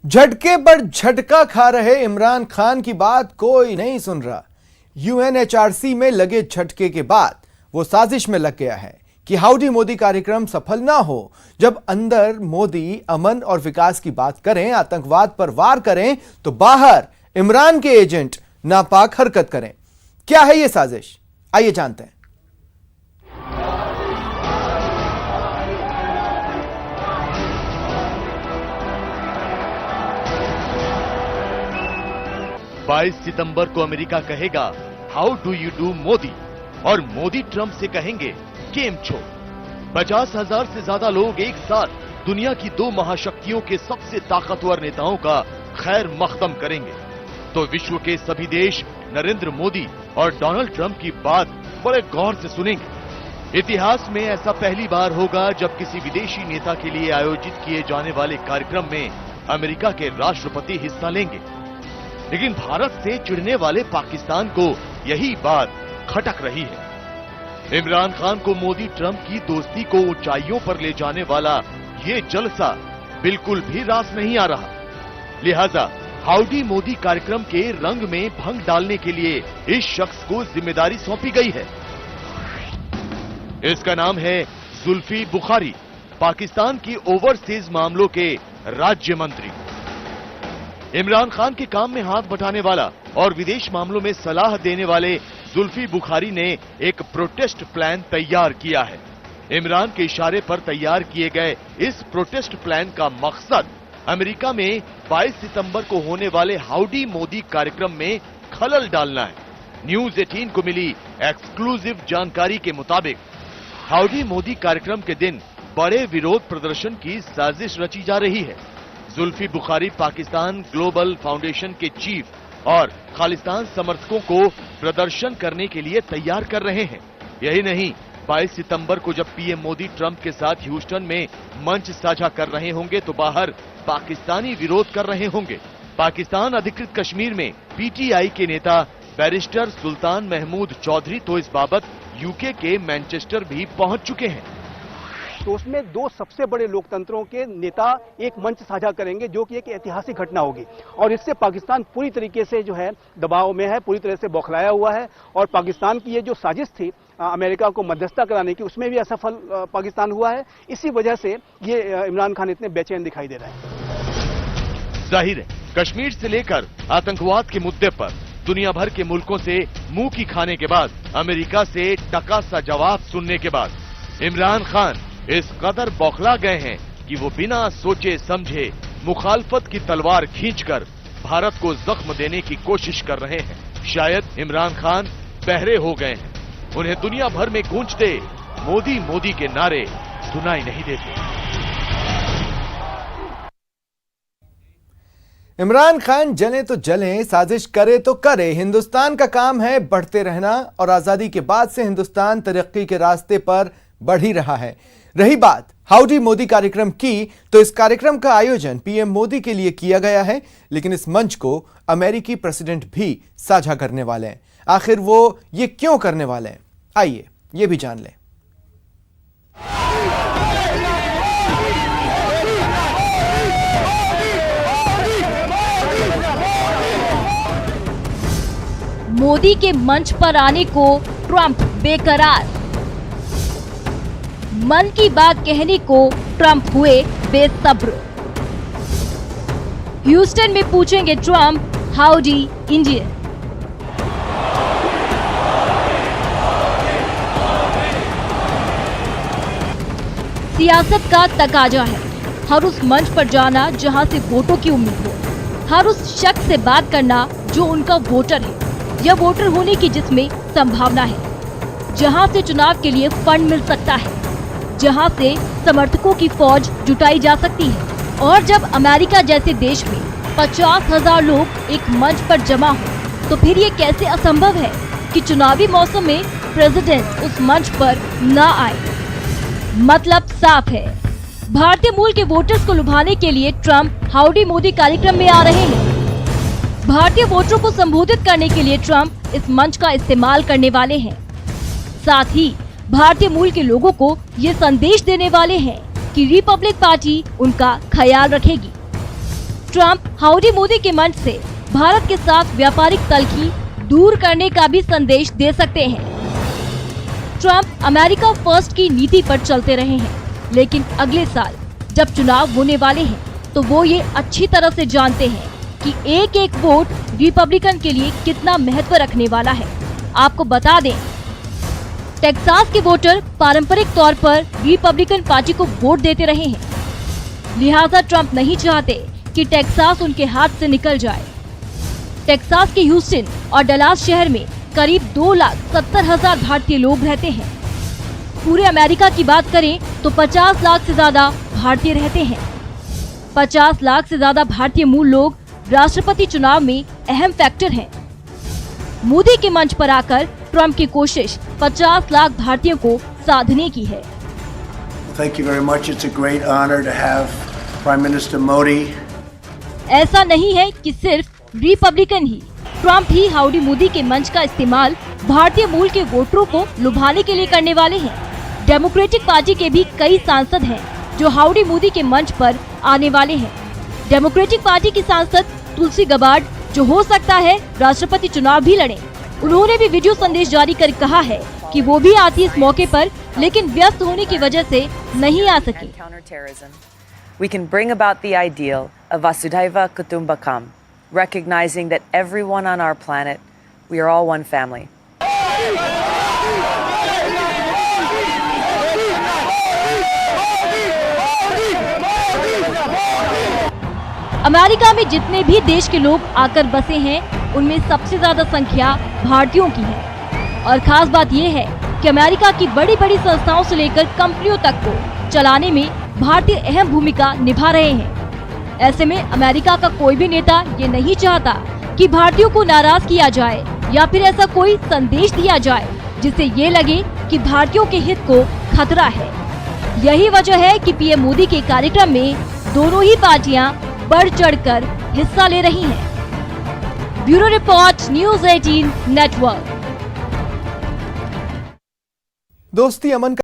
झटके पर झटका खा रहे इमरान खान की बात कोई नहीं सुन रहा। यूएनएचआरसी में लगे झटके के बाद वो साजिश में लग गया है कि हाउडी मोदी कार्यक्रम सफल ना हो। जब अंदर मोदी अमन और विकास की बात करें, आतंकवाद पर वार करें, तो बाहर इमरान के एजेंट नापाक हरकत करें। क्या है ये साजिश, आइए जानते हैं। बाईस सितंबर को अमेरिका कहेगा how do you do Modi, और मोदी ट्रंप से कहेंगे केम छो। 50,000 से ज्यादा लोग एक साथ दुनिया की दो महाशक्तियों के सबसे ताकतवर नेताओं का खैर मकदम करेंगे। तो विश्व के सभी देश नरेंद्र मोदी और डोनाल्ड ट्रंप की बात बड़े गौर से सुनेंगे। इतिहास में ऐसा पहली बार होगा जब किसी विदेशी नेता के लिए आयोजित किए जाने वाले कार्यक्रम में अमेरिका के राष्ट्रपति हिस्सा लेंगे। लेकिन भारत से चिढ़ने वाले पाकिस्तान को यही बात खटक रही है। इमरान खान को मोदी ट्रंप की दोस्ती को ऊंचाइयों पर ले जाने वाला ये जलसा बिल्कुल भी रास नहीं आ रहा। लिहाजा हाउडी मोदी कार्यक्रम के रंग में भंग डालने के लिए इस शख्स को जिम्मेदारी सौंपी गई है। इसका नाम है जुल्फी बुखारी, पाकिस्तान की ओवरसीज मामलों के राज्य मंत्री। इमरान खान के काम में हाथ बटाने वाला और विदेश मामलों में सलाह देने वाले जुल्फी बुखारी ने एक प्रोटेस्ट प्लान तैयार किया है। इमरान के इशारे पर तैयार किए गए इस प्रोटेस्ट प्लान का मकसद अमेरिका में 22 सितंबर को होने वाले हाउडी मोदी कार्यक्रम में खलल डालना है। न्यूज 18 को मिली एक्सक्लूसिव जानकारी के मुताबिक हाउडी मोदी कार्यक्रम के दिन बड़े विरोध प्रदर्शन की साजिश रची जा रही है। जुल्फी बुखारी पाकिस्तान ग्लोबल फाउंडेशन के चीफ और खालिस्तान समर्थकों को प्रदर्शन करने के लिए तैयार कर रहे हैं। यही नहीं, 22 सितंबर को जब पीएम मोदी ट्रंप के साथ ह्यूस्टन में मंच साझा कर रहे होंगे तो बाहर पाकिस्तानी विरोध कर रहे होंगे। पाकिस्तान अधिकृत कश्मीर में पीटीआई के नेता बैरिस्टर सुल्तान महमूद चौधरी तो इस बाबत यूके के मैनचेस्टर भी पहुंच चुके हैं। तो उसमें दो सबसे बड़े लोकतंत्रों के नेता एक मंच साझा करेंगे, जो कि एक ऐतिहासिक घटना होगी। और इससे पाकिस्तान पूरी तरीके से जो है दबाव में है, पूरी तरह से बौखलाया हुआ है। और पाकिस्तान की ये जो साजिश थी अमेरिका को मध्यस्थता कराने की, उसमें भी असफल पाकिस्तान हुआ है। इसी वजह से ये इमरान खान इतने बेचैन दिखाई दे रहे हैं। जाहिर है, कश्मीर से लेकर आतंकवाद के मुद्दे पर दुनिया भर के मुल्कों से मुंह की खाने के बाद, अमेरिका से टका सा जवाब सुनने के बाद इमरान खान इस कदर बौखला गए हैं कि वो बिना सोचे समझे मुखालफत की तलवार खींचकर भारत को जख्म देने की कोशिश कर रहे हैं। शायद इमरान खान बहरे हो गए हैं, उन्हें दुनिया भर में गूंजते मोदी मोदी के नारे सुनाई नहीं देते। इमरान खान जले तो जले, साजिश करे तो करे। हिंदुस्तान का काम है बढ़ते रहना और आजादी के बाद से हिंदुस्तान तरक्की के रास्ते पर बढ़ ही रहा है। रही बात हाउडी मोदी कार्यक्रम की, तो इस कार्यक्रम का आयोजन पीएम मोदी के लिए किया गया है, लेकिन इस मंच को अमेरिकी प्रेसिडेंट भी साझा करने वाले हैं। आखिर वो ये क्यों करने वाले हैं, आइए ये भी जान लें। मोदी के मंच पर आने को ट्रंप बेकरार। मन की बात कहने को ट्रंप हुए बेसब्र। ह्यूस्टन में पूछेंगे ट्रंप हाउडी इंडिया। सियासत का तकाजा है हर उस मंच पर जाना जहां से वोटों की उम्मीद हो, हर उस शख्स से बात करना जो उनका वोटर है या वोटर होने की जिसमें संभावना है, जहां से चुनाव के लिए फंड मिल सकता है, जहां से समर्थकों की फौज जुटाई जा सकती है। और जब अमेरिका जैसे देश में 50,000 लोग एक मंच पर जमा हो, तो फिर ये कैसे असंभव है कि चुनावी मौसम में प्रेसिडेंट उस मंच पर न आए। मतलब साफ है, भारतीय मूल के वोटर्स को लुभाने के लिए ट्रंप हाउडी मोदी कार्यक्रम में आ रहे हैं। भारतीय वोटरों को संबोधित करने के लिए ट्रंप इस मंच का इस्तेमाल करने वाले हैं। साथ ही भारतीय मूल के लोगों को ये संदेश देने वाले हैं कि रिपब्लिक पार्टी उनका ख्याल रखेगी। ट्रंप हाउडी मोदी के मंच से भारत के साथ व्यापारिक तल्खी दूर करने का भी संदेश दे सकते हैं। ट्रंप अमेरिका फर्स्ट की नीति पर चलते रहे हैं, लेकिन अगले साल जब चुनाव होने वाले हैं तो वो ये अच्छी तरह से जानते हैं कि एक एक वोट रिपब्लिकन के लिए कितना महत्व रखने वाला है। आपको बता दें, टेक्सास के वोटर पारंपरिक तौर पर रिपब्लिकन पार्टी को वोट देते रहे हैं, लिहाजा ट्रंप नहीं चाहते कि टेक्सास उनके हाथ से निकल जाए। टेक्सास के ह्यूस्टन और डलास शहर में करीब 2,70,000 भारतीय लोग रहते हैं। पूरे अमेरिका की बात करें तो 50 लाख से ज्यादा भारतीय रहते हैं। 50 लाख से ज्यादा भारतीय मूल लोग राष्ट्रपति चुनाव में अहम फैक्टर हैं। मोदी के मंच पर आकर ट्रंप की कोशिश 50 लाख भारतीयों को साधने की है। Thank you very much. It's a great honor to have Prime Minister Modi. ऐसा नहीं है कि सिर्फ रिपब्लिकन ही, ट्रंप ही हाउडी मोदी के मंच का इस्तेमाल भारतीय मूल के वोटरों को लुभाने के लिए करने वाले हैं। डेमोक्रेटिक पार्टी के भी कई सांसद हैं जो हाउडी मोदी के मंच पर आने वाले हैं। डेमोक्रेटिक पार्टी की सांसद तुलसी गबार्ड, जो हो सकता है राष्ट्रपति चुनाव भी लड़ें, उन्होंने भी वीडियो संदेश जारी कर कहा है कि वो भी आती इस मौके पर, लेकिन व्यस्त होने की वजह से नहीं आ सकी। We can bring about the ideal of Vasudhaiva Kutumbakam, recognizing that everyone on our planet, we are all one family. America में जितने भी देश के लोग आकर बसे हैं, उनमें सबसे ज्यादा संख्या भारतीयों की है। और खास बात यह है कि अमेरिका की बड़ी बड़ी संस्थाओं से लेकर कंपनियों तक को चलाने में भारतीय अहम भूमिका निभा रहे हैं। ऐसे में अमेरिका का कोई भी नेता ये नहीं चाहता कि भारतीयों को नाराज किया जाए या फिर ऐसा कोई संदेश दिया जाए जिससे ये लगे कि भारतीयों के हित को खतरा है। यही वजह है कि पीएम मोदी के कार्यक्रम में दोनों ही पार्टियां बढ़ चढ़कर हिस्सा ले रही हैं। Bureau report, news 18 network. दोस्ती अमन का